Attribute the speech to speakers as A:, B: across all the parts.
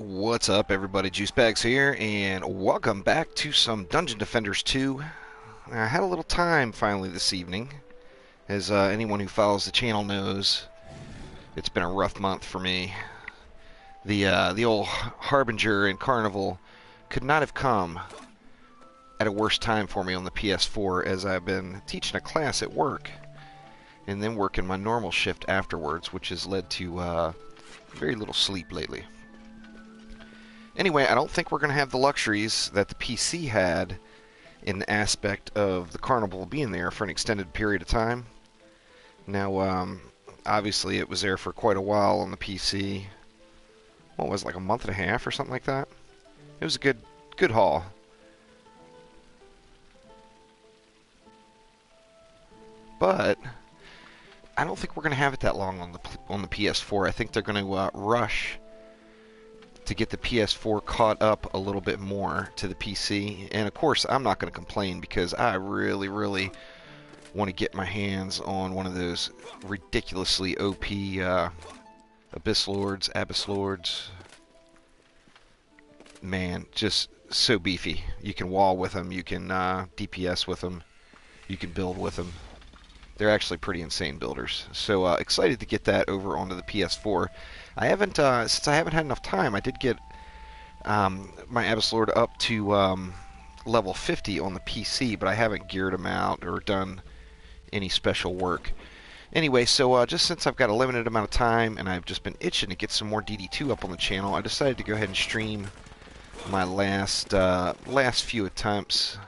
A: What's up, everybody? Juicebags here, and welcome back to some Dungeon Defenders 2. I had a little time finally this evening. As anyone who follows the channel knows, it's been a rough month for me. The old Harbinger and Carnival could not have come at a worse time for me on the PS4, as I've been teaching a class at work and then working my normal shift afterwards, which has led to very little sleep lately. Anyway, I don't think we're going to have the luxuries that the PC had in the aspect of the Carnival being there for an extended period of time. Now, obviously it was there for quite a while on the PC. What was it, like a month and a half or something like that? It was a good haul. But I don't think we're going to have it that long on the PS4. I think they're going to rush to get the PS4 caught up a little bit more to the PC. And of course, I'm not going to complain because I really want to get my hands on one of those ridiculously OP Abyss Lords. Man, just so beefy. You can wall with them, you can DPS with them, you can build with them. They're actually pretty insane builders. So excited to get that over onto the PS4. I haven't, since I haven't had enough time, I did get my Abyss Lord up to level 50 on the PC, but I haven't geared him out or done any special work. Anyway, so just since I've got a limited amount of time and I've just been itching to get some more DD2 up on the channel, I decided to go ahead and stream my last few attempts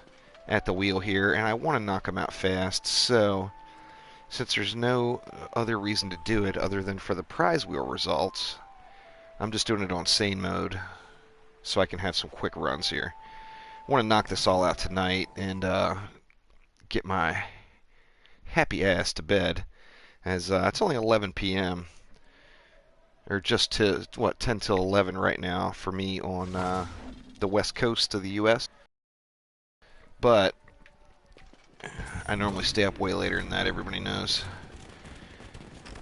A: at the wheel here, and I want to knock them out fast. So since there's no other reason to do it other than for the prize wheel results, I'm just doing it on sane mode so I can have some quick runs here. I want to knock this all out tonight and get my happy ass to bed, as it's only 11 p.m. or just to, 10 till 11 right now for me on the west coast of the U.S. But I normally stay up way later than that, everybody knows.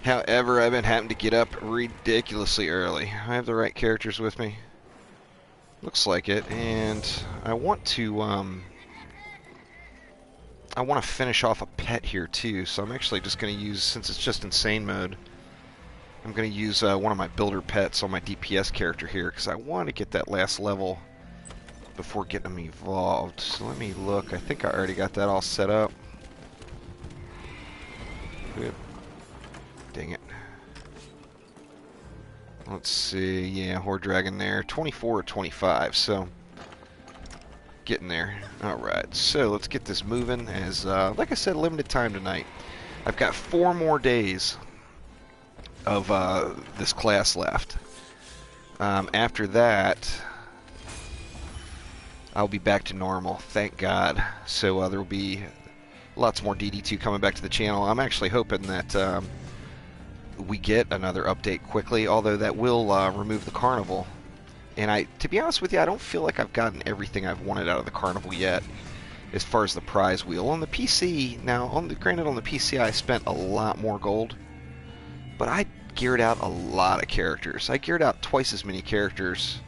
A: However, I've been having to get up ridiculously early. I have the right characters with me. Looks like it, and I want to finish off a pet here too, so I'm actually just going to use, since it's just insane mode, I'm going to use one of my builder pets on my DPS character here, because I want to get that last level before getting them evolved. So let me look. I think I already got that all set up. Good. Dang it. Let's see. Yeah, Horde Dragon there. 24 or 25, so getting there. Alright, so let's get this moving, as, like I said, limited time tonight. I've got 4 more days of this class left. After that, I'll be back to normal, thank God. So there will be lots more DD2 coming back to the channel. I'm actually hoping that we get another update quickly, although that will remove the Carnival. And to be honest with you, I don't feel like I've gotten everything I've wanted out of the Carnival yet, as far as the prize wheel. On the PC, now, granted on the PC I spent a lot more gold, but I geared out a lot of characters. I geared out twice as many characters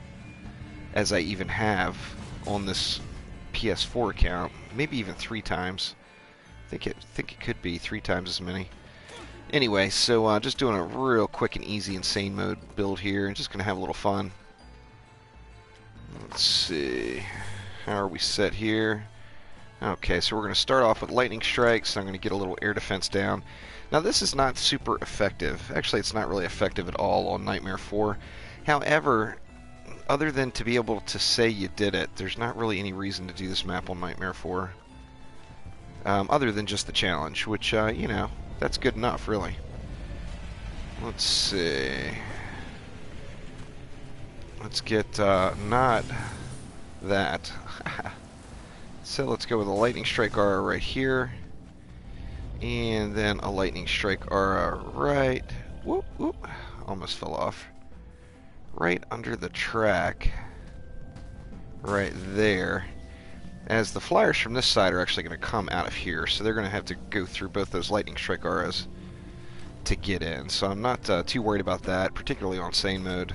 A: as I even have on this PS4 account, maybe even 3 times. I think it could be 3 times as many. Anyway, so just doing a real quick and easy insane mode build here, and just gonna have a little fun. Let's see, how are we set here? Okay, so we're gonna start off with lightning strikes. I'm gonna get a little air defense down. Now this is not super effective. Actually, it's not really effective at all on Nightmare 4. However, other than to be able to say you did it, there's not really any reason to do this map on Nightmare 4. Other than just the challenge, which, you know, that's good enough, really. Let's see. Let's get, not that. So let's go with a Lightning Strike Aura right here. And then a Lightning Strike Aura right. Whoop, whoop. Almost fell off. Right under the track, right there, as the flyers from this side are actually going to come out of here, so they're going to have to go through both those lightning strike auras to get in. So I'm not too worried about that, particularly on sane mode.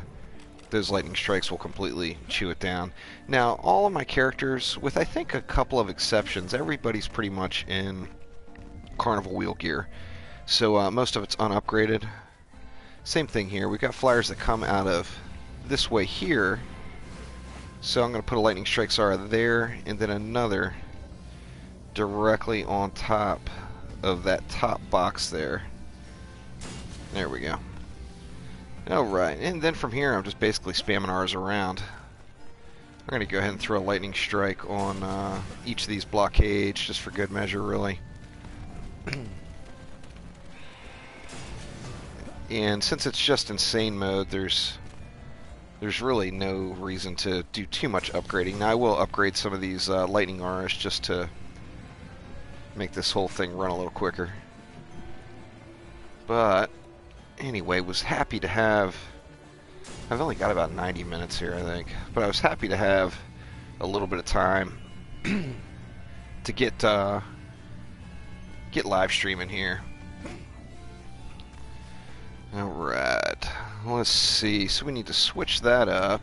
A: those lightning strikes will completely chew it down. Now, all of my characters, with I think a couple of exceptions, everybody's pretty much in Carnival wheel gear. So most of it's unupgraded. Same thing here. We've got flyers that come out of this way here. So I'm going to put a lightning strike Zara there, and then another directly on top of that top box there. There we go. Alright, and then from here I'm just basically spamming ours around. I'm going to go ahead and throw a lightning strike on each of these blockades, just for good measure, really. And since it's just insane mode, there's really no reason to do too much upgrading. Now I will upgrade some of these lightning auras just to make this whole thing run a little quicker. But anyway, was happy to have... I've only got about 90 minutes here, I think. But I was happy to have a little bit of time to get live streaming here. Alright, let's see. So we need to switch that up.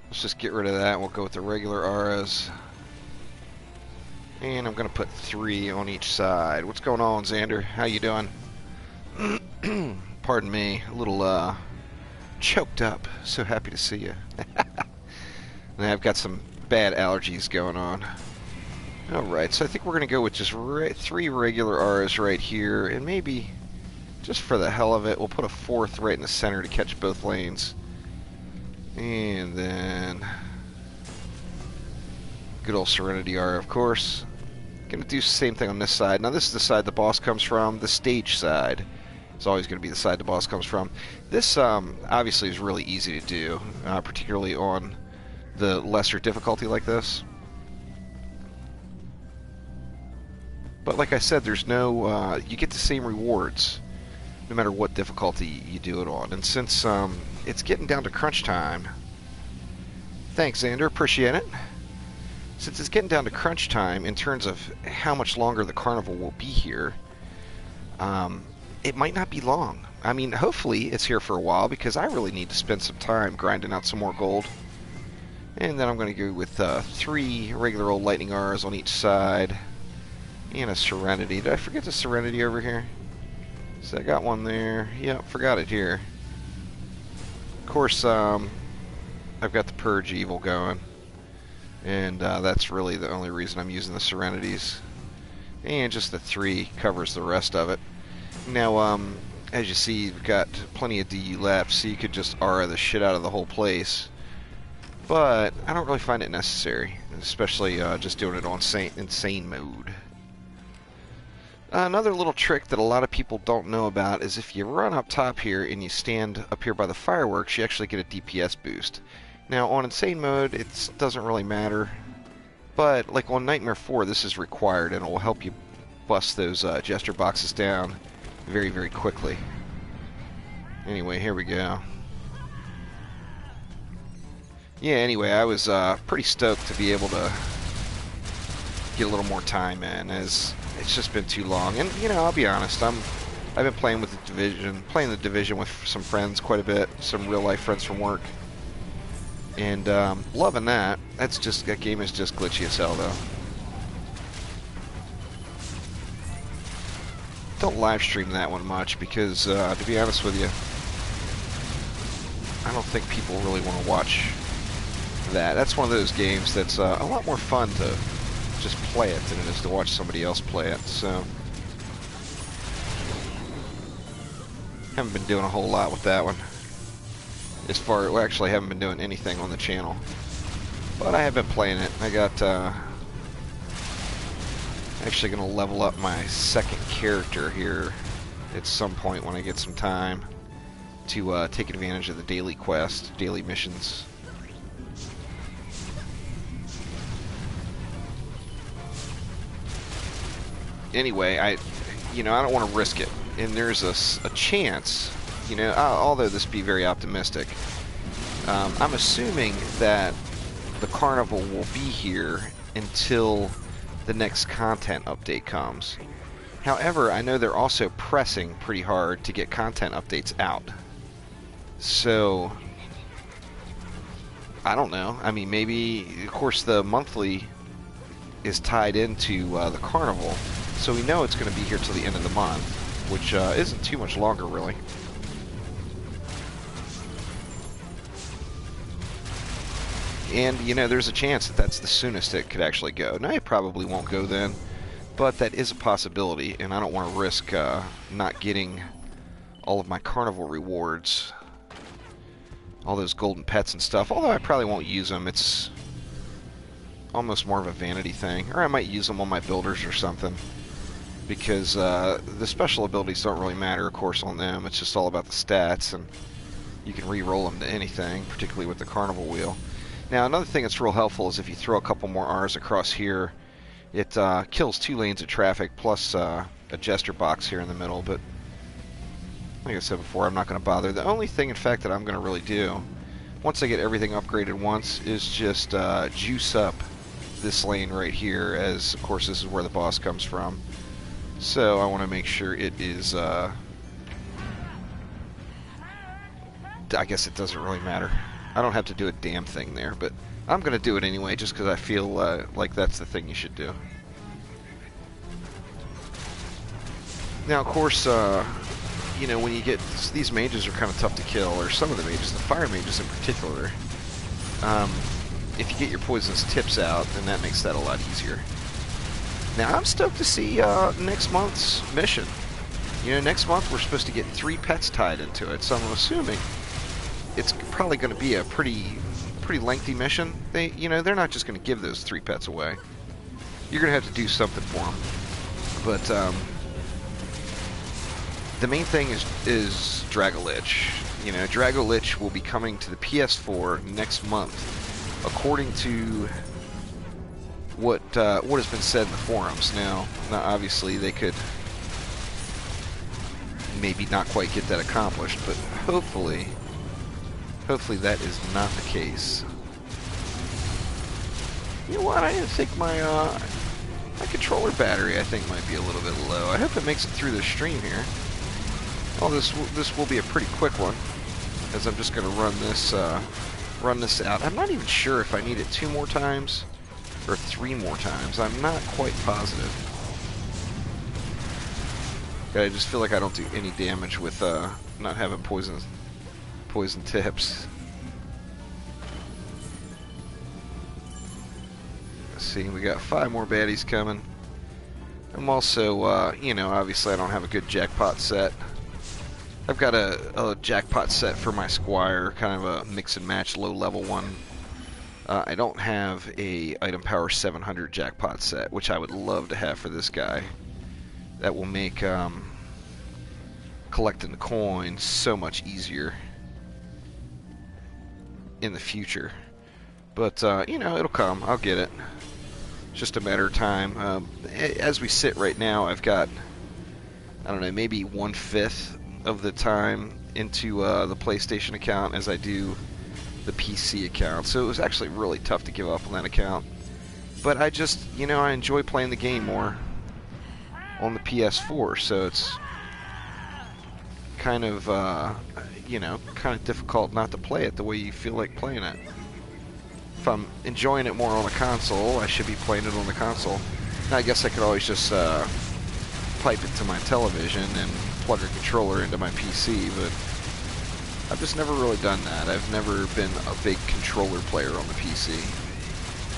A: Let's just get rid of that. We'll go with the regular auras. And I'm going to put 3 on each side. What's going on, Xander? How you doing? Pardon me, a little choked up. So happy to see you. And I've got some bad allergies going on. Alright, so I think we're going to go with just 3 regular auras right here, and maybe, just for the hell of it, we'll put a 4th right in the center to catch both lanes. And then good old Serenity Aura, of course. Gonna do the same thing on this side. Now this is the side the boss comes from. The stage side is always going to be the side the boss comes from. This obviously is really easy to do, particularly on the lesser difficulty like this. But like I said, there's no... you get the same rewards no matter what difficulty you do it on. And since it's getting down to crunch time... Thanks, Xander. Appreciate it. Since it's getting down to crunch time in terms of how much longer the carnival will be here, it might not be long. I mean, hopefully it's here for a while, because I really need to spend some time grinding out some more gold. And then I'm going to go with 3 regular old lightning auras on each side. And a Serenity. Did I forget the Serenity over here? So I got one there. Yep, forgot it here. Of course, I've got the Purge Evil going. And that's really the only reason I'm using the Serenities. And just the 3 covers the rest of it. Now, as you see, you've got plenty of DU left, so you could just aura the shit out of the whole place. But I don't really find it necessary, especially just doing it on insane mode. Another little trick that a lot of people don't know about is if you run up top here and you stand up here by the fireworks, you actually get a DPS boost. Now, on insane mode, it doesn't really matter, but like on Nightmare 4, this is required, and it will help you bust those gesture boxes down very, very quickly. Anyway, here we go. Yeah, anyway, I was pretty stoked to be able to get a little more time in, as it's just been too long. And, you know, I'll be honest, I've been playing with the Division with some friends quite a bit, some real-life friends from work. And loving that. That game is just glitchy as hell, though. Don't live stream that one much because, to be honest with you, I don't think people really want to watch that. That's one of those games that's a lot more fun to just play it than it is to watch somebody else play it. So, haven't been doing a whole lot with that one. Well, actually, I haven't been doing anything on the channel, but I have been playing it. I got actually going to level up my 2nd character here at some point when I get some time to take advantage of the daily quest, daily missions. Anyway, I don't want to risk it, and there's a chance, although this be very optimistic, I'm assuming that the carnival will be here until the next content update comes. However, I know they're also pressing pretty hard to get content updates out. So, I don't know. I mean, maybe, of course, the monthly is tied into the Carnival, so we know it's going to be here till the end of the month, which isn't too much longer, really. And, you know, there's a chance that that's the soonest it could actually go. Now, it probably won't go then, but that is a possibility, and I don't want to risk not getting all of my Carnival rewards, all those golden pets and stuff, although I probably won't use them. It's almost more of a vanity thing, or I might use them on my builders or something, because the special abilities don't really matter, of course, on them. It's just all about the stats, and you can re-roll them to anything, particularly with the Carnival wheel. Now, another thing that's real helpful is if you throw a couple more R's across here, it kills 2 lanes of traffic, plus a jester box here in the middle, but like I said before, I'm not going to bother. The only thing, in fact, that I'm going to really do, once I get everything upgraded once, is just juice up this lane right here, as, of course, this is where the boss comes from. So I want to make sure it is, I guess it doesn't really matter. I don't have to do a damn thing there, but I'm going to do it anyway, just because I feel like that's the thing you should do. Now, of course, you know, when you get, these mages are kind of tough to kill, or some of the mages, the fire mages in particular. If you get your poisonous tips out, then that makes that a lot easier. Now, I'm stoked to see next month's mission. You know, next month we're supposed to get 3 pets tied into it, so I'm assuming it's probably going to be a pretty lengthy mission. You know, they're not just going to give those 3 pets away. You're going to have to do something for them. But the main thing is Dragolich. You know, Dragolich will be coming to the PS4 next month, according to what has been said in the forums. Now, obviously they could maybe not quite get that accomplished, but hopefully that is not the case. You know what? I didn't think my controller battery, I think, might be a little bit low. I hope it makes it through the stream here. Oh, this will be a pretty quick one, as I'm just going to run this out. I'm not even sure if I need it 2 more times or 3 more times. I'm not quite positive. But I just feel like I don't do any damage with not having poison tips. Let's see, we got 5 more baddies coming. I'm also, you know, obviously I don't have a good jackpot set. I've got a jackpot set for my Squire, kind of a mix and match low level one. I don't have a item power 700 jackpot set, which I would love to have for this guy. That will make collecting the coins so much easier in the future. But you know, it'll come. I'll get it. It's just a matter of time. As we sit right now, I've got, I don't know, maybe 1/5 of the time into the PlayStation account as I do the PC account. So it was actually really tough to give up on that account. But I just, you know, I enjoy playing the game more on the PS4, so it's kind of, you know, kind of difficult not to play it the way you feel like playing it. If I'm enjoying it more on a console, I should be playing it on the console. Now, I guess I could always just pipe it to my television and plug a controller into my PC, but I've just never really done that. I've never been a big controller player on the PC.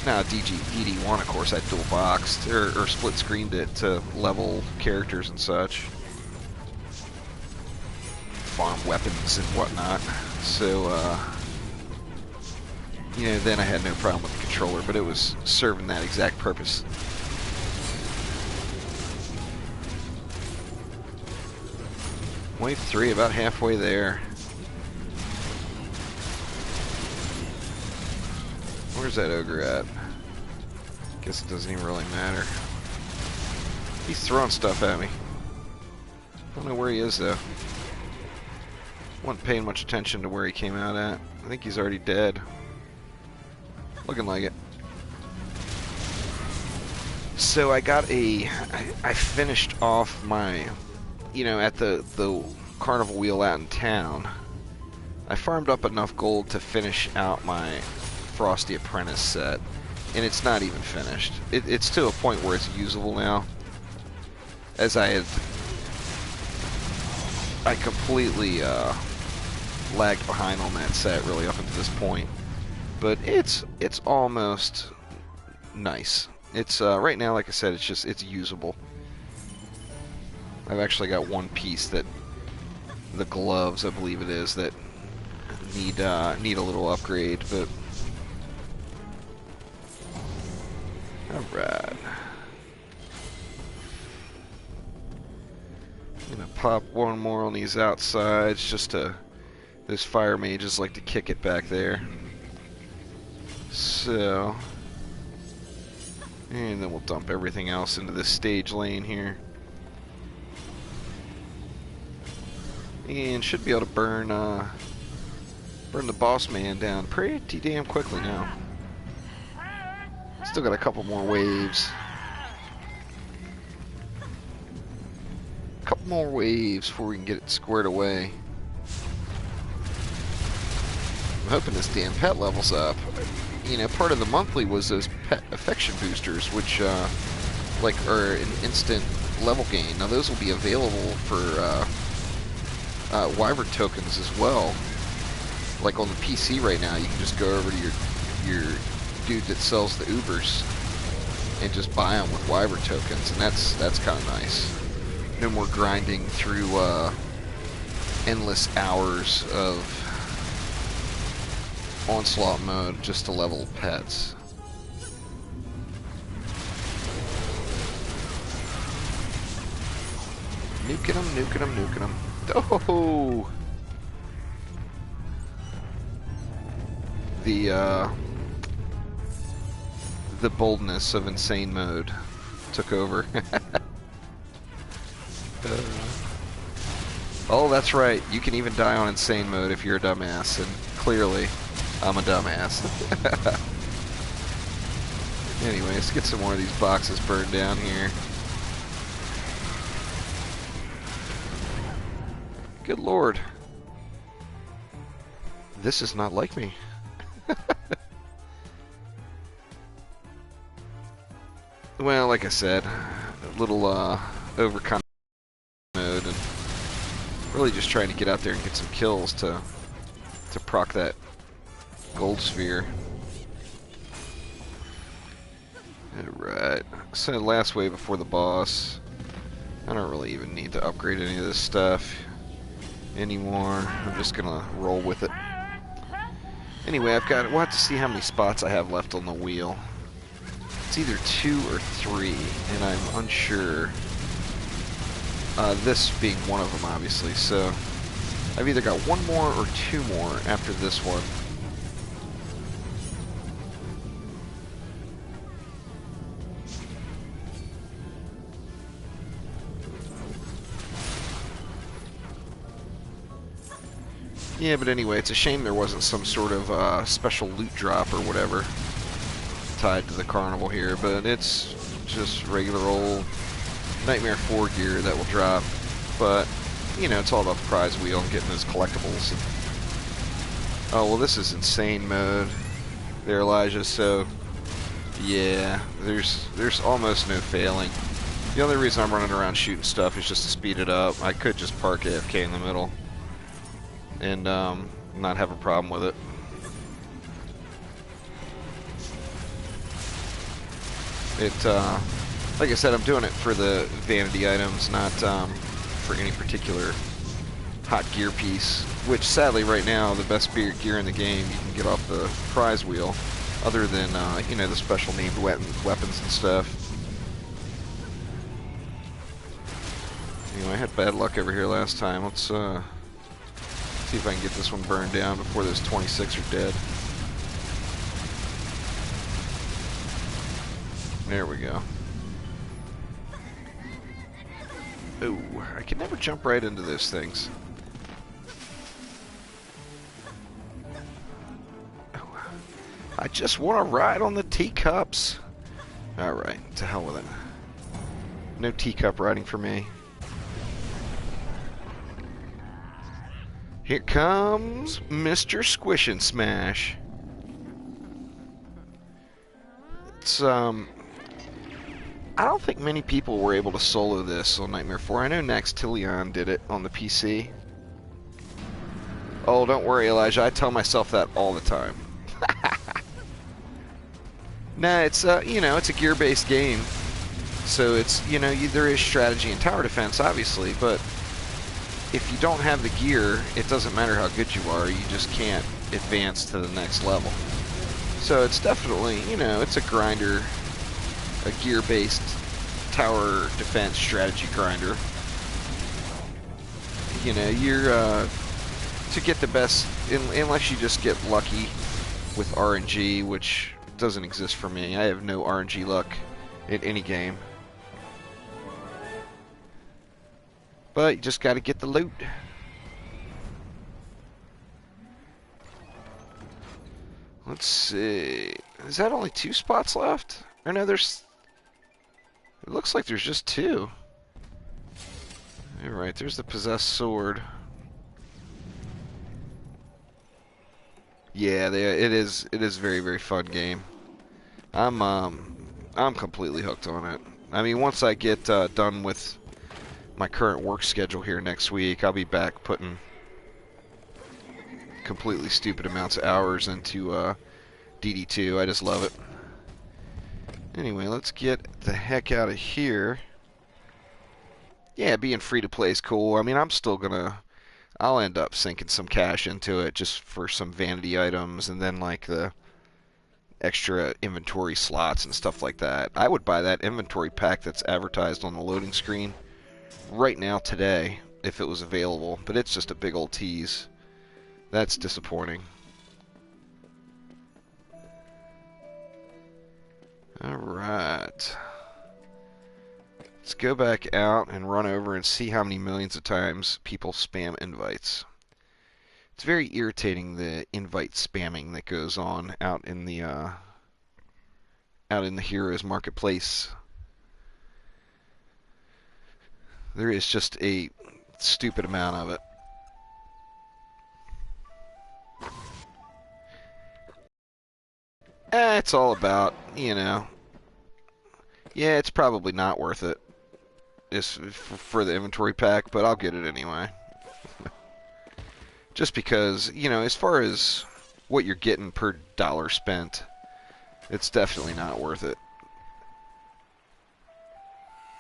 A: Now, DD1, of course, I dual boxed or split screened it to level characters and such, farm weapons and whatnot. So, you know, then I had no problem with the controller, but it was serving that exact purpose. Wave 3, about halfway there. Where's that ogre at? Guess it doesn't even really matter. He's throwing stuff at me. Don't know where he is though. Wasn't paying much attention to where he came out at. I think he's already dead. Looking like it. So I finished off my, you know, at the Carnival wheel out in town. I farmed up enough gold to finish out my Frosty Apprentice set, and it's not even finished. It's to a point where it's usable now, as I completely lagged behind on that set really up until this point, but it's almost nice. It's right now, like I said, it's usable. I've actually got one piece that the gloves, I believe it is, that need a little upgrade, but all right. I'm gonna pop one more on these outsides just to. Those fire mages like to kick it back there. So, and then we'll dump everything else into this stage lane here. And should be able to burn the boss man down pretty damn quickly now. Still got a couple more waves. A couple more waves before we can get it squared away. I'm hoping this damn pet levels up. You know, part of the monthly was those pet affection boosters, which like are an instant level gain. Now those will be available for Wyvern tokens as well. Like on the PC right now, you can just go over to your dude that sells the Ubers and just buy them with Wyvern tokens, and that's kind of nice. No more grinding through endless hours of onslaught mode just to level pets. Nuking them, nuking them, nuking them. Oh! The boldness of insane mode took over. Oh, that's right. You can even die on insane mode if you're a dumbass, and clearly I'm a dumbass. Anyway, let's get some more of these boxes burned down here. Good lord. This is not like me. Well, like I said, a little overconfident mode, and really just trying to get out there and get some kills to proc that gold sphere. Alright, so last wave before the boss. I don't really even need to upgrade any of this stuff anymore. I'm just gonna roll with it. Anyway, we'll have to see how many spots I have left on the wheel. It's either 2 or 3, and I'm unsure. This being one of them, obviously, so I've either got 1 more or 2 more after this one. Yeah, but anyway, it's a shame there wasn't some sort of special loot drop or whatever tied to the Carnival here, but it's just regular old Nightmare 4 gear that will drop. But, you know, it's all about the prize wheel and getting those collectibles. Oh, well, this is insane mode there, Elijah, so yeah, there's almost no failing. The only reason I'm running around shooting stuff is just to speed it up. I could just park AFK in the middle and not have a problem with it. Like I said, I'm doing it for the vanity items, not for any particular hot gear piece, which sadly right now the best gear in the game you can get off the prize wheel, other than you know, the special named weapons and stuff. Anyway, I had bad luck over here last time. Let's see if I can get this one burned down before those 26 are dead. There we go. Oh, I can never jump right into those things. Oh, I just want to ride on the teacups. Alright, to hell with it. No teacup riding for me. Here comes Mr. Squish and Smash. It's I don't think many people were able to solo this on Nightmare 4. I know Naxtilion did it on the PC. Oh, don't worry, Elijah. I tell myself that all the time. Nah, it's you know, it's a gear-based game, so it's, you know, there is strategy and tower defense, obviously, but if you don't have the gear, it doesn't matter how good you are. You just can't advance to the next level. So it's definitely, you know, it's a grinder, a gear-based tower defense strategy grinder. You know, you're to get the best, unless you just get lucky with RNG, which doesn't exist for me. I have no RNG luck in any game. But you just got to get the loot. Let's see. Is that only 2 spots left? Or no, there's... It looks like there's just 2. Alright, there's the possessed sword. Yeah, it is a very, very fun game. I'm completely hooked on it. I mean, once I get done with my current work schedule here next week, I'll be back putting completely stupid amounts of hours into DD2. I just love it. Anyway, let's get the heck out of here. Yeah, being free to play is cool. I mean, I'll end up sinking some cash into it just for some vanity items and then like the extra inventory slots and stuff like that. I would buy that inventory pack that's advertised on the loading screen right now today if it was available, but it's just a big old tease. That's disappointing. Alright. Let's go back out and run over and see how many millions of times people spam invites. It's very irritating, the invite spamming that goes on out in the Heroes Marketplace. There is just a stupid amount of it. It's all about, you know, yeah, it's probably not worth it. It's for the inventory pack, but I'll get it anyway. Just because, you know, as far as what you're getting per dollar spent, it's definitely not worth it.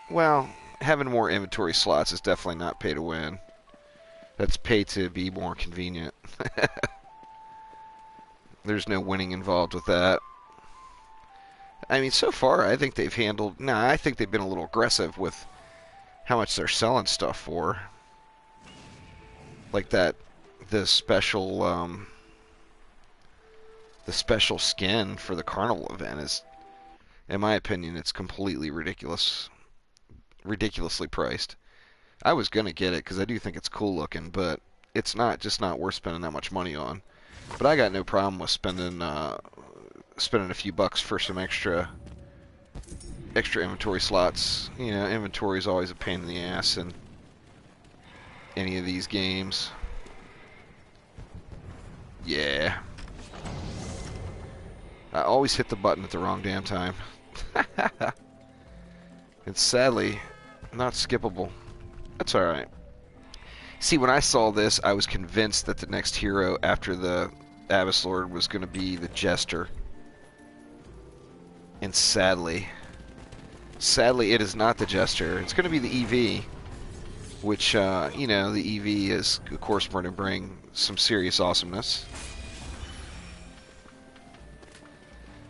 A: Well, having more inventory slots is definitely not pay to win. That's pay to be more convenient. There's no winning involved with that. I mean, so far, I think they've handled... Nah, I think they've been a little aggressive with how much they're selling stuff for. Like that, the special skin for the Carnival event is, in my opinion, it's completely ridiculous. Ridiculously priced. I was gonna get it because I do think it's cool looking, but it's just not worth spending that much money on. But I got no problem with spending a few bucks for some extra inventory slots. You know, inventory is always a pain in the ass in any of these games. Yeah. I always hit the button at the wrong damn time. It's sadly not skippable. That's alright. See, when I saw this, I was convinced that the next hero after the Abyss Lord was going to be the Jester. And sadly, it is not the Jester. It's going to be the EV, which, you know, the EV is, of course, going to bring some serious awesomeness.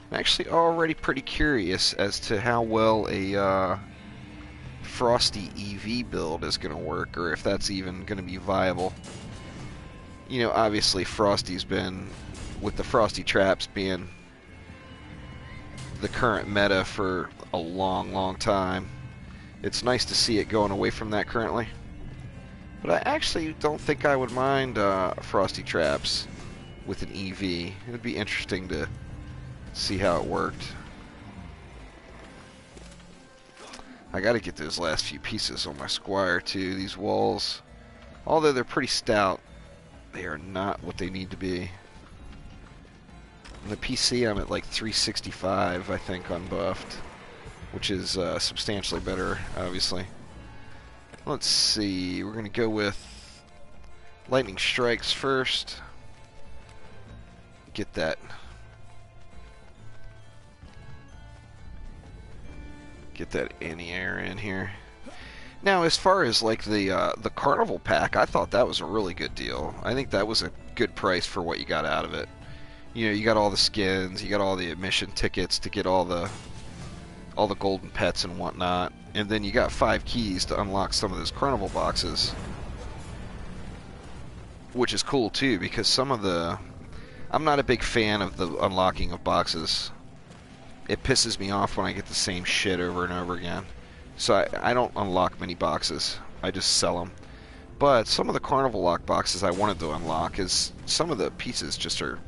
A: I'm actually already pretty curious as to how well a Frosty EV build is going to work, or if that's even going to be viable. You know, obviously Frosty's been, with the Frosty traps being the current meta for a long, long time. It's nice to see it going away from that currently. But I actually don't think I would mind Frosty traps with an EV. It would be interesting to see how it worked. I gotta get those last few pieces on my Squire too. These walls, although they're pretty stout, they are not what they need to be. the PC, I'm at like 365, I think, unbuffed, which is substantially better, obviously. Let's see, we're going to go with lightning strikes first. Get that. Get that anti-air in here. Now, as far as like the Carnival pack, I thought that was a really good deal. I think that was a good price for what you got out of it. You know, you got all the skins, you got all the admission tickets to get all the golden pets and whatnot, and then you got 5 keys to unlock some of those Carnival boxes, which is cool too, because some of the... I'm not a big fan of the unlocking of boxes. It pisses me off when I get the same shit over and over again. So I don't unlock many boxes. I just sell them. But some of the Carnival lock boxes I wanted to unlock, is some of the pieces just are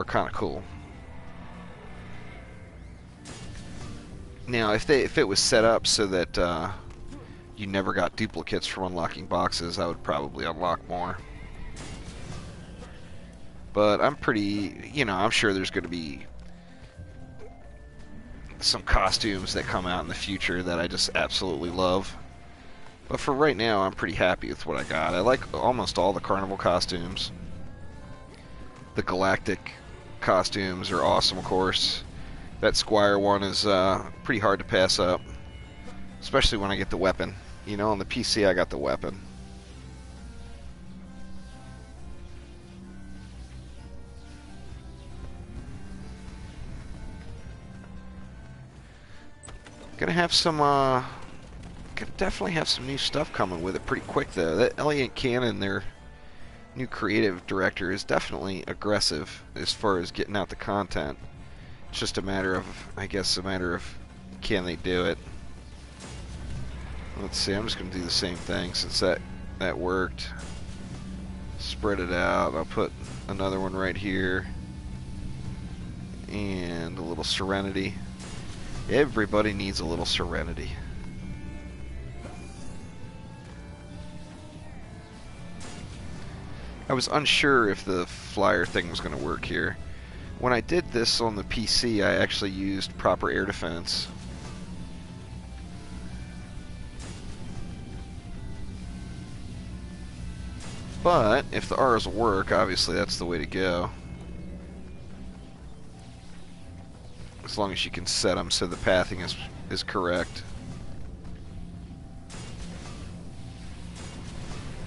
A: kind of cool. Now, if it was set up so that you never got duplicates from unlocking boxes, I would probably unlock more. But I'm pretty, you know, I'm sure there's going to be some costumes that come out in the future that I just absolutely love. But for right now, I'm pretty happy with what I got. I like almost all the Carnival costumes. The Galactic costumes are awesome, of course. That Squire one is pretty hard to pass up, especially when I get the weapon. You know, on the PC I got the weapon. Gonna have some, gonna definitely have some new stuff coming with it pretty quick though. That Elliot Cannon, their new creative director, is definitely aggressive as far as getting out the content. It's just a matter of, I guess, can they do it. Let's see, I'm just gonna do the same thing since that worked. Spread it out. I'll put another one right here. And a little Serenity. Everybody needs a little Serenity. I was unsure if the flyer thing was going to work here. When I did this on the PC, I actually used proper air defense. But if the R's work, obviously that's the way to go. As long as you can set them so the pathing is correct.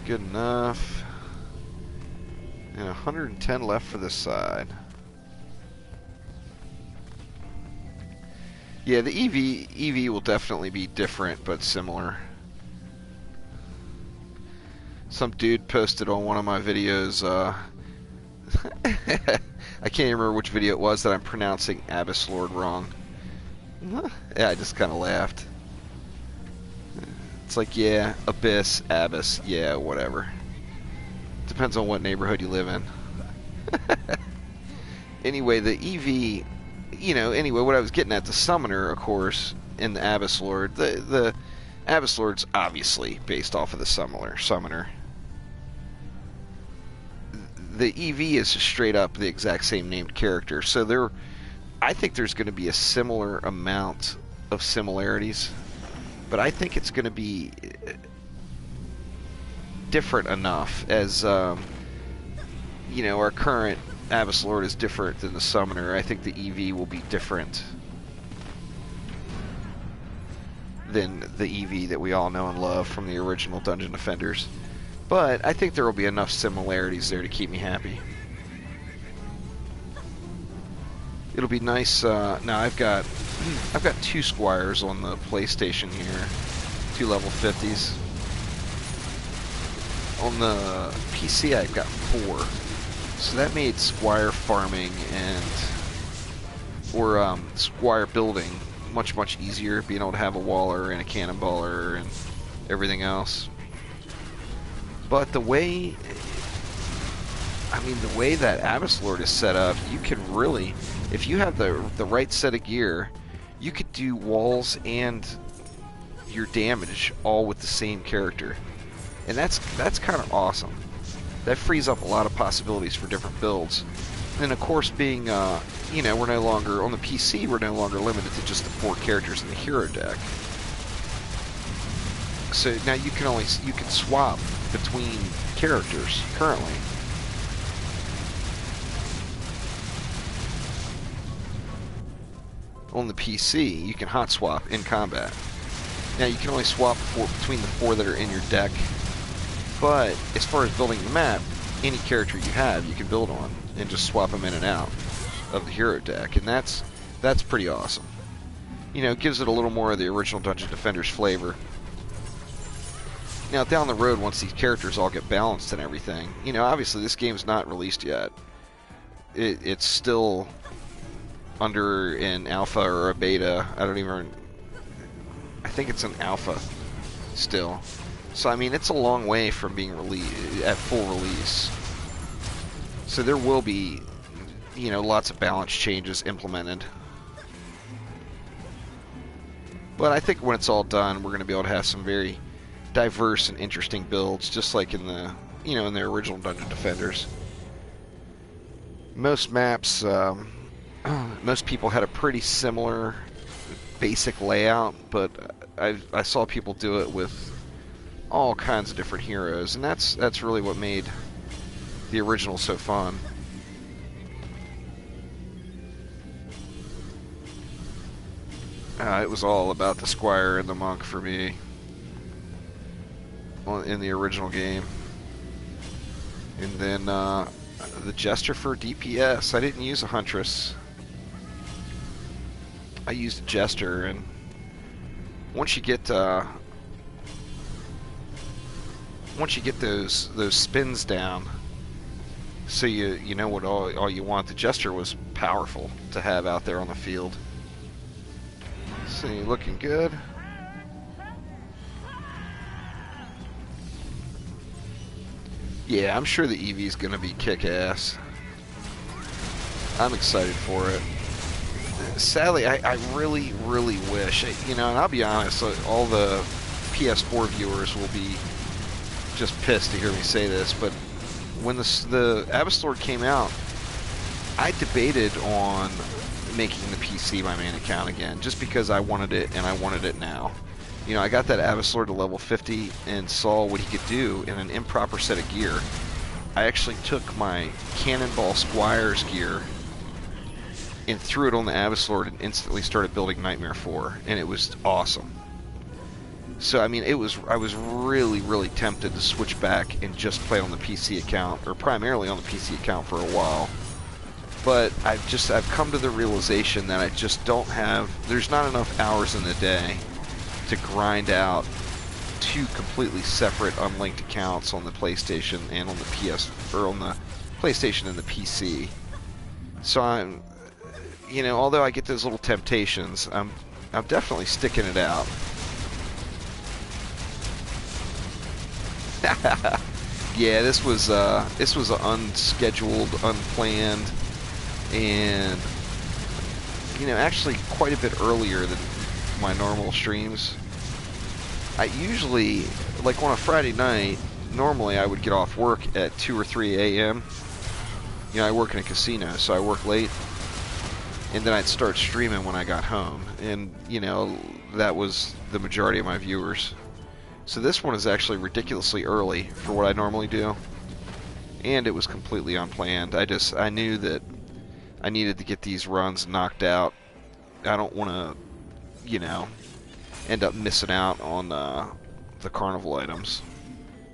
A: Good enough. And 110 left for this side. Yeah, the EV will definitely be different, but similar. Some dude posted on one of my videos, I can't even remember which video it was, that I'm pronouncing Abyss Lord wrong. Yeah, I just kind of laughed. It's like, yeah, Abyss, Abyss, yeah, whatever. Depends on what neighborhood you live in. Anyway, the EV, you know, anyway, what I was getting at, the Summoner, of course, in the Abyss Lord, the Abyss Lord's obviously based off of the Summoner. The EV is straight up the exact same named character, so I think there's going to be a similar amount of similarities, but I think it's going to be different enough as, you know, our current Abyss Lord is different than the Summoner. I think the EV will be different than the EV that we all know and love from the original Dungeon Defenders. But I think there will be enough similarities there to keep me happy. It'll be nice. Now I've got 2 Squires on the PlayStation here, 2 level 50s. On the PC I've got 4, so that made Squire farming or Squire building much easier. Being able to have a Waller and a Cannonballer and everything else. But the way that Abyss Lord is set up, you can really, if you have the right set of gear, you could do walls and your damage all with the same character. And that's kind of awesome. That frees up a lot of possibilities for different builds. And of course, being, you know, we're no longer, on the PC, we're no longer limited to just the 4 characters in the hero deck. So now you can swap between characters currently. On the PC, you can hot swap in combat. Now you can only swap between the 4 that are in your deck, but as far as building the map, any character you have you can build on and just swap them in and out of the hero deck, and that's pretty awesome. You know, it gives it a little more of the original Dungeon Defenders flavor. Now down the road, once these characters all get balanced and everything, you know, obviously this game's not released yet. It's still under an alpha or a beta. I think it's an alpha still. So I mean, it's a long way from being at full release. So there will be, you know, lots of balance changes implemented. But I think when it's all done, we're going to be able to have some very diverse and interesting builds, just like in the, you know, in the original Dungeon Defenders. Most maps, most people had a pretty similar basic layout, but I saw people do it with all kinds of different heroes, and that's really what made the original so fun. It was all about the Squire and the Monk for me in the original game. And then the Jester for DPS. I didn't use a Huntress. I used a Jester, and once you get those spins down, so you know what all you want. The Jester was powerful to have out there on the field. See, looking good. Yeah, I'm sure the Eevee's gonna be kick-ass. I'm excited for it. Sadly, I really, really wish, you know, and I'll be honest, all the PS4 viewers will be just pissed to hear me say this, but when the Abyssal came out, I debated on making the PC my main account again, just because I wanted it, and I wanted it now. You know, I got that Abyssal to level 50 and saw what he could do in an improper set of gear. I actually took my Cannonball Squire's gear and threw it on the Abyssal and instantly started building Nightmare 4, and it was awesome. So I mean, I was really, really tempted to switch back and just play on the PC account, or primarily on the PC account for a while. But I've come to the realization that I just don't have, there's not enough hours in the day to grind out 2 completely separate unlinked accounts on the PlayStation and on the on the PlayStation and the PC. So I'm, you know, although I get those little temptations, I'm definitely sticking it out. Yeah, this was unscheduled, unplanned, and you know, actually quite a bit earlier than my normal streams. I usually, like on a Friday night, normally I would get off work at 2 or 3 a.m. You know, I work in a casino, so I work late, and then I'd start streaming when I got home, and you know, that was the majority of my viewers. So this one is actually ridiculously early for what I normally do, and it was completely unplanned. I knew that I needed to get these runs knocked out. I don't want to, you know, end up missing out on the Carnival items.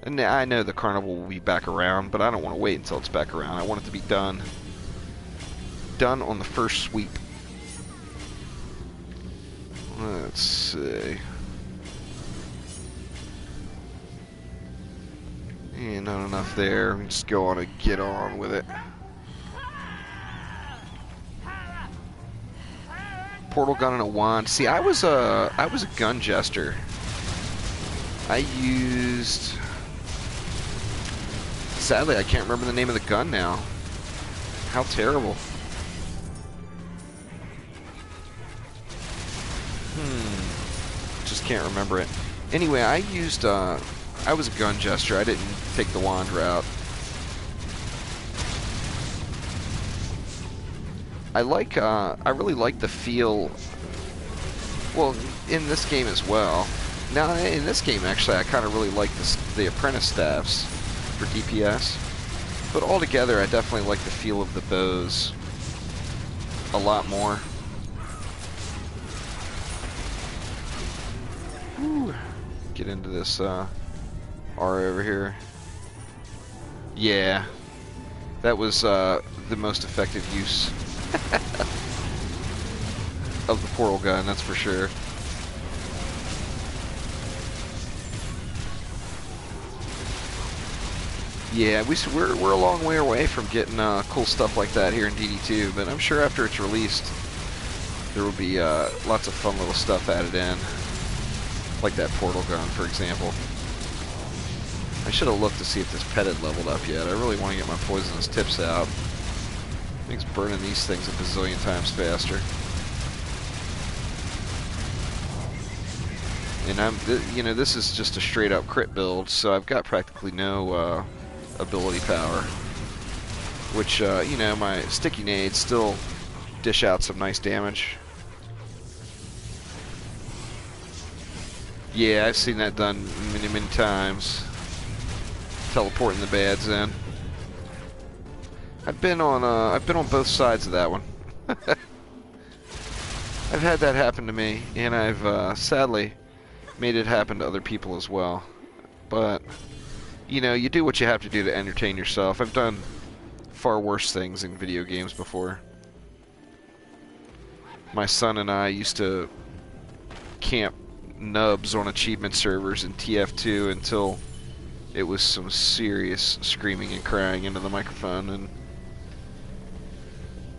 A: And I know the Carnival will be back around, but I don't want to wait until it's back around. I want it to be done on the first sweep. Let's see. And not enough there. We just go on and get on with it. Portal gun and a wand. See, I was a gun jester. I used. Sadly, I can't remember the name of the gun now. How terrible. Just can't remember it. Anyway, I used. I was a gun jester. I didn't take the wand route. I really like the feel. Well, in this game as well. Now, in this game, actually, I kind of really like the apprentice staffs for DPS. But altogether, I definitely like the feel of the bows a lot more. Whew. Get into this R over here. Yeah, that was the most effective use of the portal gun, that's for sure. Yeah, we're a long way away from getting cool stuff like that here in DD2, but I'm sure after it's released, there will be lots of fun little stuff added in, like that portal gun, for example. I should have looked to see if this pet had leveled up yet. I really want to get my poisonous tips out. Makes burning these things a bazillion times faster. And you know, this is just a straight up crit build, so I've got practically no ability power. Which, you know, my sticky nades still dish out some nice damage. Yeah, I've seen that done many, many times. Teleporting the bads in. I've been on both sides of that one. I've had that happen to me, and I've sadly made it happen to other people as well. But you know, you do what you have to do to entertain yourself. I've done far worse things in video games before. My son and I used to camp nubs on achievement servers in TF2 until it was some serious screaming and crying into the microphone, and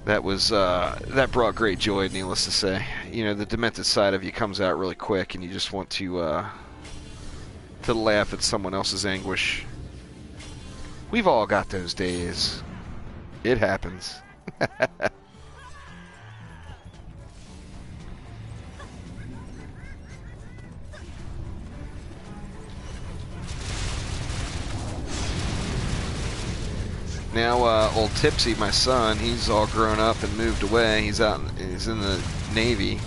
A: that was that brought great joy, needless to say. You know, the demented side of you comes out really quick, and you just want to laugh at someone else's anguish. We've all got those days. It happens. Now, old Tipsy, my son, he's all grown up and moved away. He's in the Navy.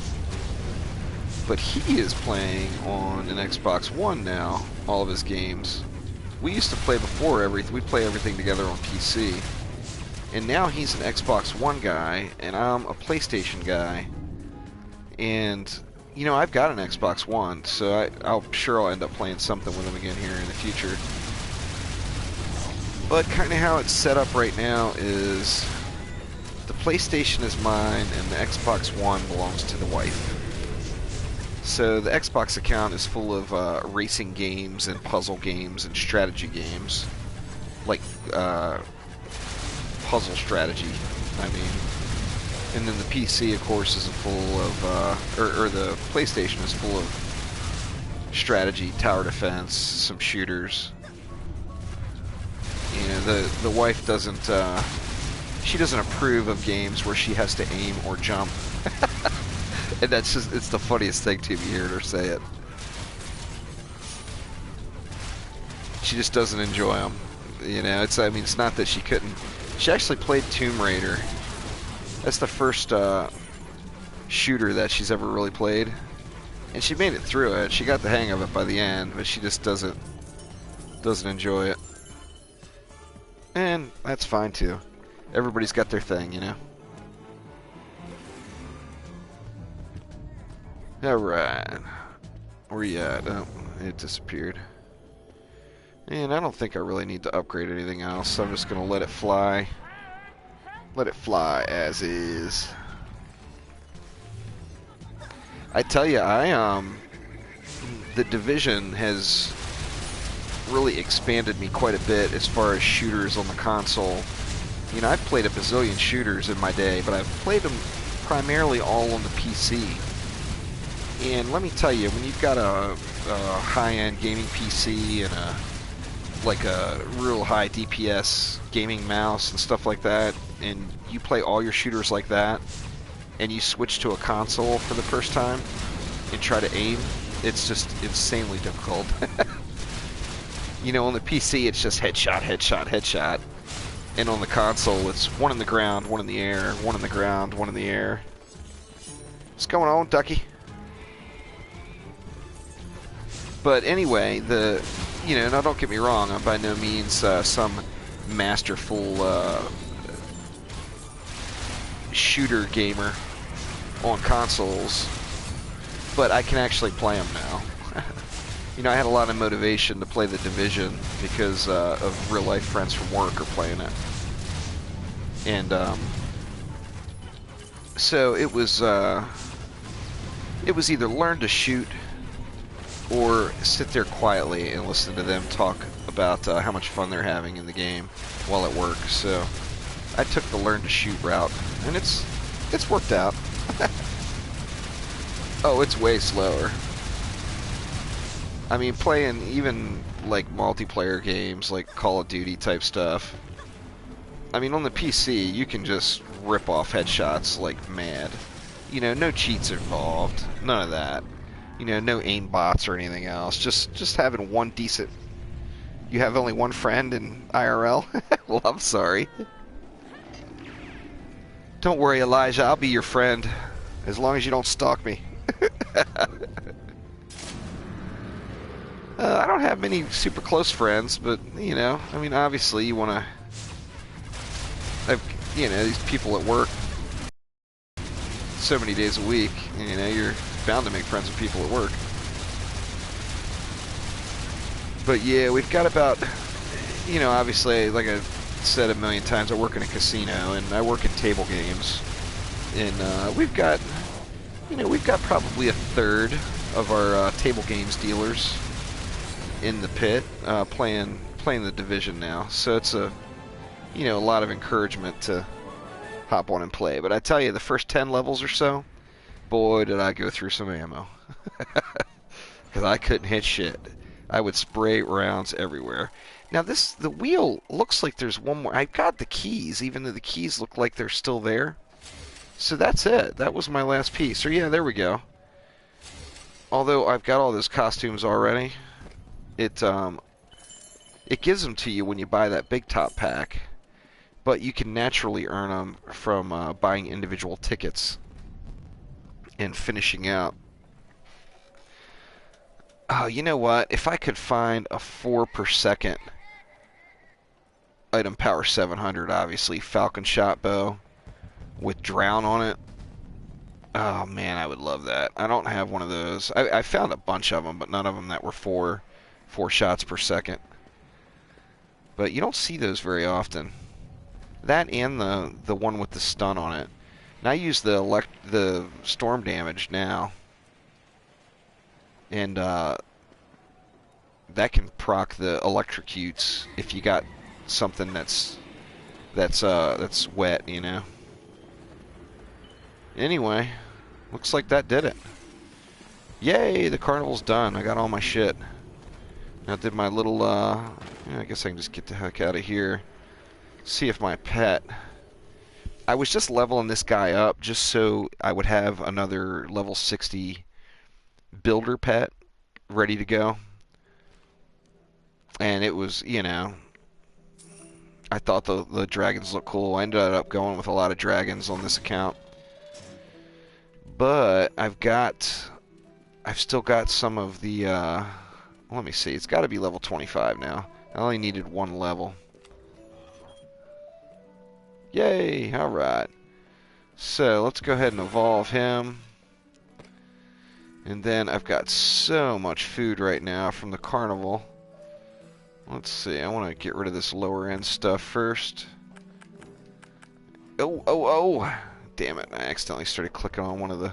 A: But he is playing on an Xbox One now, all of his games. We used to play before we'd play everything together on PC. And now he's an Xbox One guy, and I'm a PlayStation guy. And, you know, I've got an Xbox One, so I'm sure I'll end up playing something with him again here in the future. But kind of how it's set up right now is the PlayStation is mine and the Xbox One belongs to the wife. So the Xbox account is full of racing games and puzzle games and strategy games. Like puzzle strategy, I mean. And then the PC, of course, is full of, or the PlayStation is full of strategy, tower defense, some shooters. You know, the wife doesn't, she doesn't approve of games where she has to aim or jump. And that's just, it's the funniest thing to me hearing her say it. She just doesn't enjoy them. You know, I mean, it's not that she couldn't. She actually played Tomb Raider. That's the first shooter that she's ever really played. And she made it through it. She got the hang of it by the end, but she just doesn't enjoy it. And that's fine too. Everybody's got their thing, you know. Alright. Where you at? Oh, it disappeared. And I don't think I really need to upgrade anything else, so I'm just going to let it fly. Let it fly as is. I tell you, the Division has really expanded me quite a bit as far as shooters on the console. You know, I've played a bazillion shooters in my day, but I've played them primarily all on the PC. And let me tell you, when you've got a high-end gaming PC and a real high DPS gaming mouse and stuff like that, and you play all your shooters like that, and you switch to a console for the first time and try to aim, it's just insanely difficult. You know, on the PC, it's just headshot, headshot, headshot. And on the console, it's one in the ground, one in the air, one in the ground, one in the air. What's going on, Ducky? But anyway, now don't get me wrong, I'm by no means some masterful shooter gamer on consoles, but I can actually play them now. I had a lot of motivation to play The Division because of real-life friends from work are playing it. And so it was either learn to shoot or sit there quietly and listen to them talk about how much fun they're having in the game while at work. So I took the learn to shoot route, and it's worked out. Oh, it's way slower. I mean, playing even like multiplayer games like Call of Duty type stuff. I mean, on the PC, you can just rip off headshots like mad. No cheats involved, none of that. No aim bots or anything else. Just having one decent. You have only one friend in IRL? Well, I'm sorry. Don't worry, Elijah. I'll be your friend as long as you don't stalk me. I don't have many super close friends, but I mean, obviously, you want to have these people at work so many days a week. You're bound to make friends with people at work. But yeah, we've got about, obviously, like I said a million times, I work in a casino and I work in table games, and we've got probably a third of our table games dealers in the pit playing The Division now. So it's a lot of encouragement to hop on and play. But I tell you, the first 10 levels or so, boy, did I go through some ammo. Because I couldn't hit shit. I would spray rounds everywhere. Now the wheel looks like there's one more. I've got the keys, even though the keys look like they're still there. So that's it. That was my last piece. So yeah, there we go. Although I've got all those costumes already, it gives them to you when you buy that big top pack. But you can naturally earn them from buying individual tickets and finishing out. Oh, you know what? If I could find a 4 per second item power 700, obviously, Falcon shot bow with drown on it. Oh man, I would love that. I don't have one of those. I found a bunch of them, but none of them that were four shots per second. But you don't see those very often. That and the one with the stun on it. And I use the storm damage now, and that can proc the electrocutes if you got something that's wet, Anyway, looks like that did it. Yay, the carnival's done. I got all my shit. Now did my little I guess I can just get the heck out of here. See if my pet. I was just leveling this guy up just so I would have another level 60 builder pet ready to go. And it was, I thought the dragons looked cool. I ended up going with a lot of dragons on this account. But I've still got some of the, let me see, it's got to be level 25 now. I only needed one level. Yay, alright. So, let's go ahead and evolve him. And then I've got so much food right now from the carnival. Let's see, I want to get rid of this lower end stuff first. Oh! Damn it, I accidentally started clicking on one of the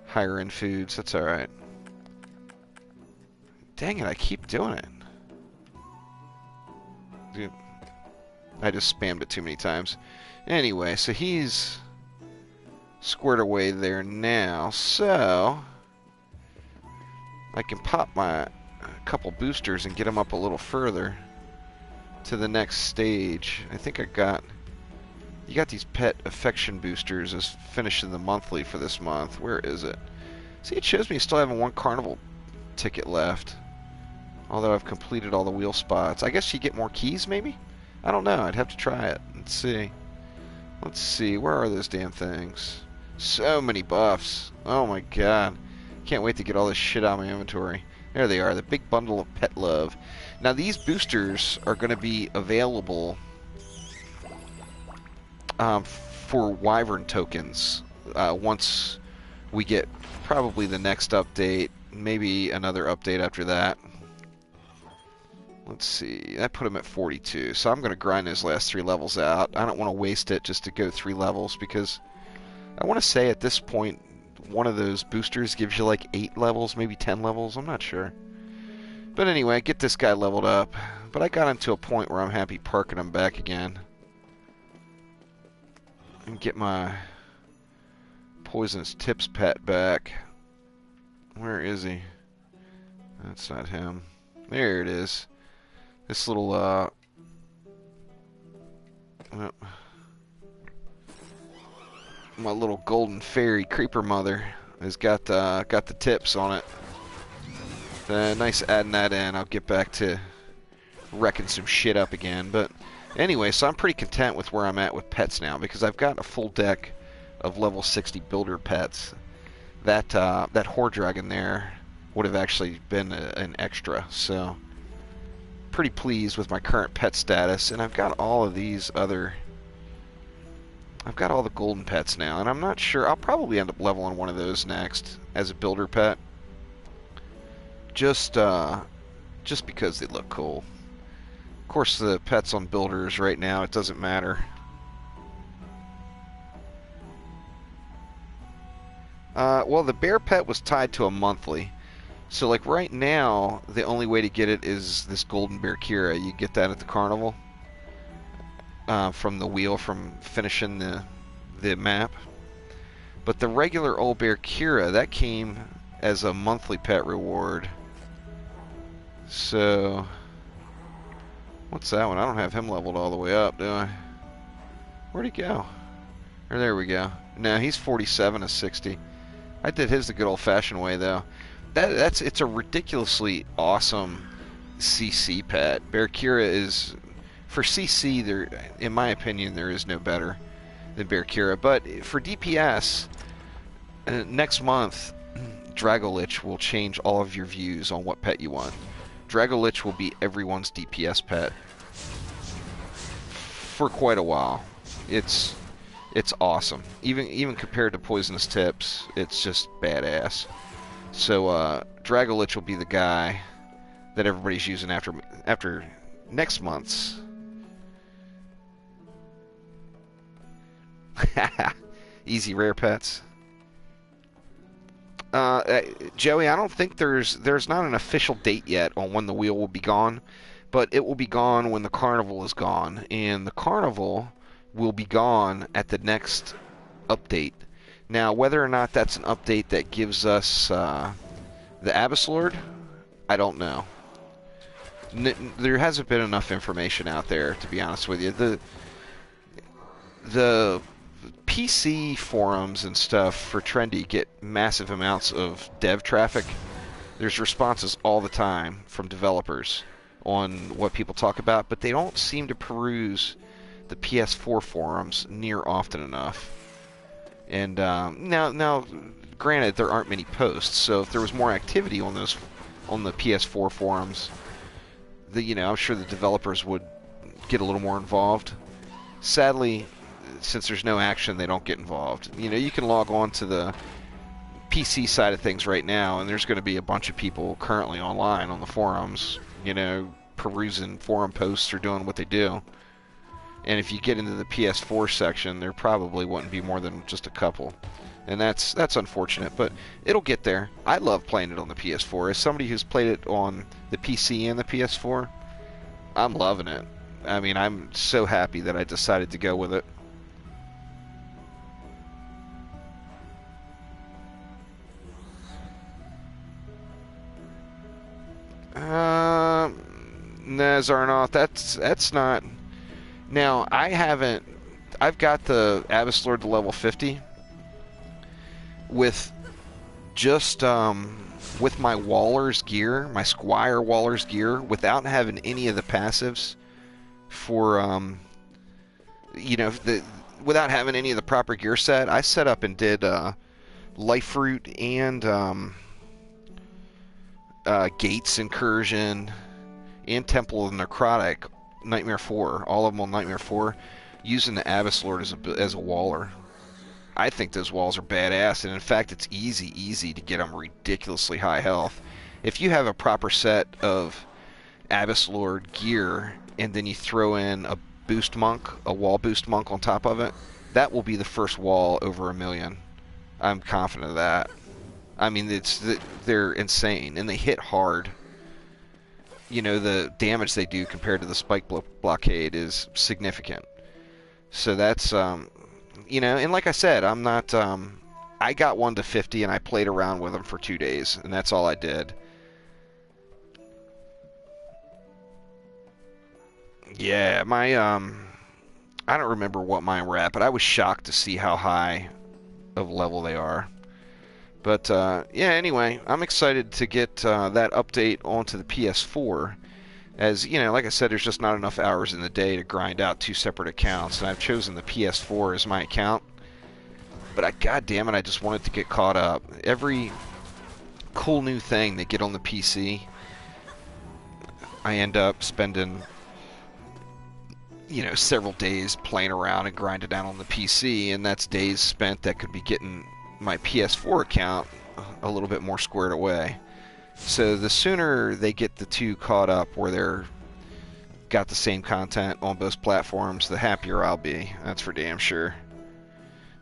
A: higher end foods. That's alright. Dang it, I keep doing it. Dude, I just spammed it too many times. Anyway, so he's squared away there now. So I can pop my couple boosters and get him up a little further to the next stage. I think you got these pet affection boosters as finishing the monthly for this month. Where is it? See, it shows me still having one carnival ticket left. Although I've completed all the wheel spots. I guess you get more keys, maybe? I don't know. I'd have to try it. Let's see. Let's see. Where are those damn things? So many buffs. Oh my god. Can't wait to get all this shit out of my inventory. There they are. The big bundle of pet love. Now these boosters are going to be available for Wyvern tokens once we get probably the next update, maybe another update after that. Let's see, that put him at 42, so I'm going to grind those last 3 levels out. I don't want to waste it just to go 3 levels, because I want to say at this point one of those boosters gives you like 8 levels, maybe 10 levels, I'm not sure. But anyway, get this guy leveled up. But I got him to a point where I'm happy parking him back again. And get my poisonous tips pet back. Where is he? That's not him. There it is. This little, my little golden fairy creeper mother has got the tips on it. Nice adding that in. I'll get back to wrecking some shit up again. But anyway, so I'm pretty content with where I'm at with pets now, because I've got a full deck of level 60 builder pets. That Horde Dragon there would have actually been an extra. So pretty pleased with my current pet status, and I've got all of these other. I've got all the golden pets now, and I'm not sure. I'll probably end up leveling one of those next as a builder pet. Just because they look cool. Of course, the pets on builders right now, it doesn't matter. Well, the bear pet was tied to a monthly. So, like, right now, the only way to get it is this golden bear Kira. You get that at the Carnival. From the wheel, from finishing the map. But the regular old bear Kira, that came as a monthly pet reward. So, what's that one? I don't have him leveled all the way up, do I? Where'd he go? Or there we go. No, he's 47 of 60. I did his the good old-fashioned way, though. It's a ridiculously awesome CC pet. Bear Kira is, for CC, there, in my opinion, there is no better than Bear Kira. But for DPS, next month, Dragolich will change all of your views on what pet you want. Dragolich will be everyone's DPS pet for quite a while. It's awesome. Even compared to Poisonous Tips, it's just badass. So Dragolich will be the guy that everybody's using after next month's. Easy rare pets. Joey, I don't think there's not an official date yet on when the wheel will be gone, but it will be gone when the Carnival is gone, and the Carnival will be gone at the next update. Now, whether or not that's an update that gives us the Abyss Lord, I don't know. There hasn't been enough information out there, to be honest with you. The PC forums and stuff for Trendy get massive amounts of dev traffic. There's responses all the time from developers on what people talk about, but they don't seem to peruse the PS4 forums near often enough. And now, granted, there aren't many posts, so if there was more activity on the PS4 forums, I'm sure the developers would get a little more involved. Sadly, since there's no action, they don't get involved. You can log on to the PC side of things right now, and there's going to be a bunch of people currently online on the forums, perusing forum posts or doing what they do. And if you get into the PS4 section, there probably wouldn't be more than just a couple. And that's unfortunate, but it'll get there. I love playing it on the PS4. As somebody who's played it on the PC and the PS4, I'm loving it. I mean, I'm so happy that I decided to go with it. Zarnoth, that's not. Now, I've got the Abyss Lord to level 50 with just with my Waller's gear, my Squire Waller's gear, without having any of the passives for without having any of the proper gear set. I set up and did Life Root and Gates Incursion and Temple of Necrotic, Nightmare 4, all of them on Nightmare 4, using the Abyss Lord as a waller. I think those walls are badass, and in fact, it's easy to get them ridiculously high health. If you have a proper set of Abyss Lord gear, and then you throw in a boost monk, a wall boost monk on top of it, that will be the first wall over 1,000,000. I'm confident of that. I mean, they're insane, and they hit hard. You know, the damage they do compared to the spike blockade is significant. So that's, and like I said, I'm not, I got one to 50 and I played around with them for 2 days, and that's all I did. Yeah, my, I don't remember what mine were at, but I was shocked to see how high of level they are. But, yeah, anyway, I'm excited to get that update onto the PS4. As, like I said, there's just not enough hours in the day to grind out 2 separate accounts, and I've chosen the PS4 as my account. But God damn it, I just wanted to get caught up. Every cool new thing they get on the PC, I end up spending, several days playing around and grinding down on the PC, and that's days spent that could be getting my PS4 account a little bit more squared away. So the sooner they get the two caught up where they're got the same content on both platforms, the happier I'll be. That's for damn sure.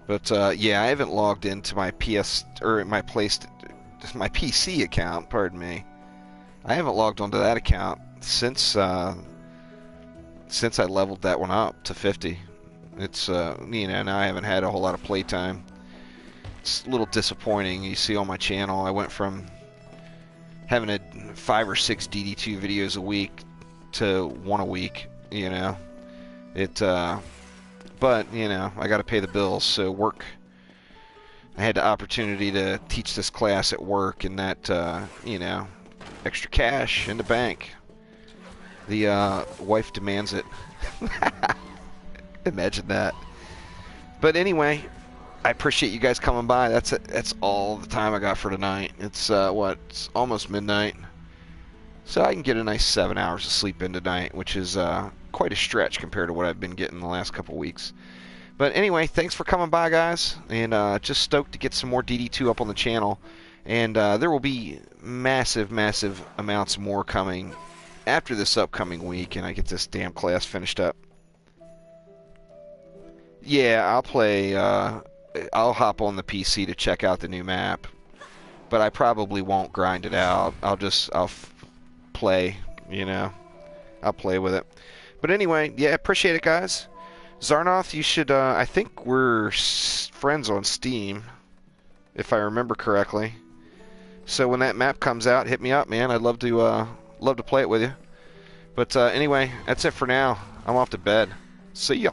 A: But yeah, I haven't logged into my my PC account. Pardon me. I haven't logged onto that account since I leveled that one up to 50. It's now I haven't had a whole lot of playtime. It's a little disappointing. You see on my channel, I went from having 5 or 6 DD2 videos a week to 1 a week. But I got to pay the bills, so work. I had the opportunity to teach this class at work, and that extra cash in the bank. The wife demands it. Imagine that. But anyway, I appreciate you guys coming by. That's all the time I got for tonight. It's it's almost midnight, so I can get a nice 7 hours of sleep in tonight, which is quite a stretch compared to what I've been getting the last couple weeks. But anyway, thanks for coming by, guys, and just stoked to get some more DD2 up on the channel, and there will be massive amounts more coming after this upcoming week, and I get this damn class finished up. Yeah, I'll play. I'll hop on the PC to check out the new map, but I probably won't grind it out. I'll play, I'll play with it. But anyway, yeah, appreciate it, guys. Zarnoth, you should, I think we're friends on Steam, if I remember correctly. So when that map comes out, hit me up, man. I'd love to play it with you. But anyway, that's it for now. I'm off to bed. See ya.